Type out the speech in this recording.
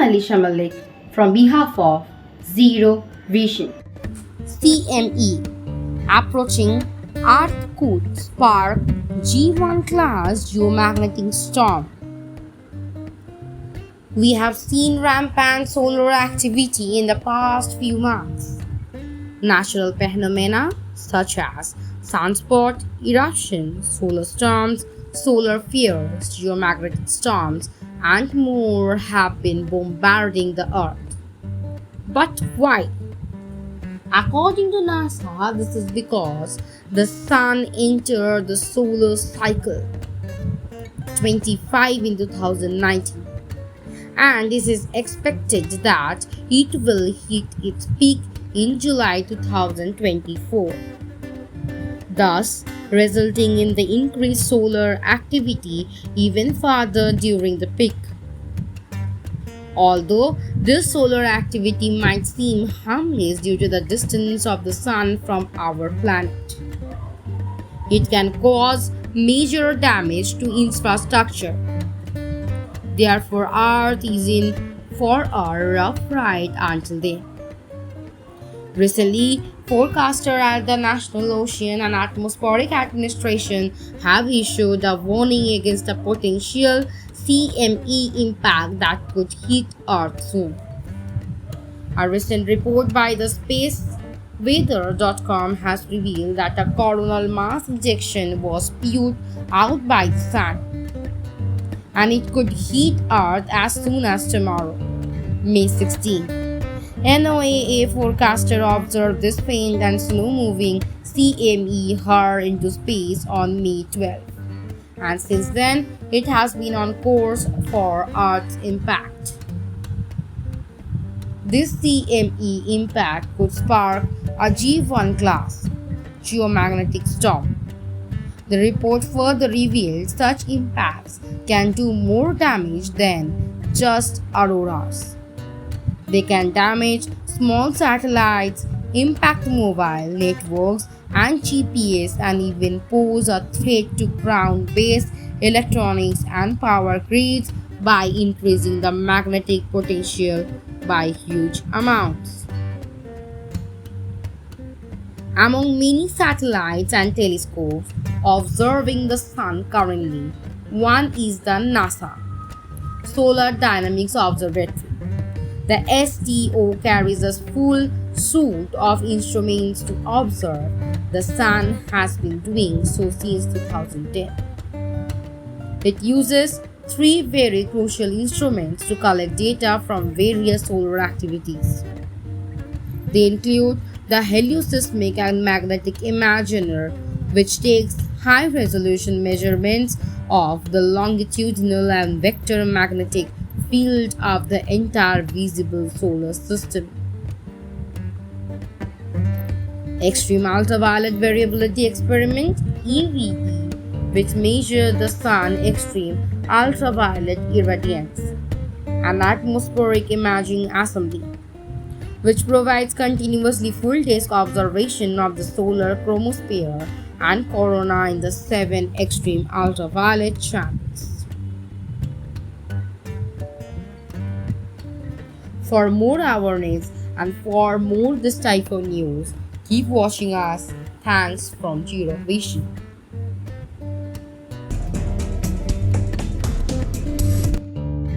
Alisha Malik from behalf of Zero Vision. CME approaching Earth could spark G1 class geomagnetic storm. We have seen rampant solar activity in the past few months. Natural phenomena such as sunspot eruptions, solar storms, solar flares, geomagnetic storms, and more have been bombarding the Earth. But why? According to NASA, this is because the Sun entered the solar cycle 25 in 2019, and it is expected that it will hit its peak in July 2024, thus resulting in the increased solar activity even further during the peak. Although this solar activity might seem harmless due to the distance of the Sun from our planet, it can cause major damage to infrastructure. Therefore, Earth is in for a rough ride until then. Recently, forecasters at the National Ocean and Atmospheric Administration have issued a warning against a potential CME impact that could hit Earth soon. A recent report by the spaceweather.com has revealed that a coronal mass ejection was spewed out by the Sun, and it could hit Earth as soon as tomorrow, May 16. NOAA forecaster observed this faint and slow-moving CME hurl into space on May 12, and since then it has been on course for Earth's impact. This CME impact could spark a G1 class geomagnetic storm. The report further revealed such impacts can do more damage than just auroras. They can damage small satellites, impact mobile networks and GPS, and even pose a threat to ground-based electronics and power grids by increasing the magnetic potential by huge amounts. Among many satellites and telescopes observing the Sun currently, one is the NASA Solar Dynamics Observatory. The SDO carries a full suite of instruments to observe the Sun, has been doing so since 2010. It uses three very crucial instruments to collect data from various solar activities. They include the Helioseismic and Magnetic Imager, which takes high-resolution measurements of the longitudinal and vector magnetic field of the entire visible solar system. Extreme Ultraviolet Variability Experiment (EVE), which measures the Sun's extreme ultraviolet irradiance, and Atmospheric Imaging Assembly, which provides continuously full-disk observation of the solar chromosphere and corona in the 7 extreme ultraviolet channels. For more awareness and for more this type of news, keep watching us. Thanks from Zero Vision.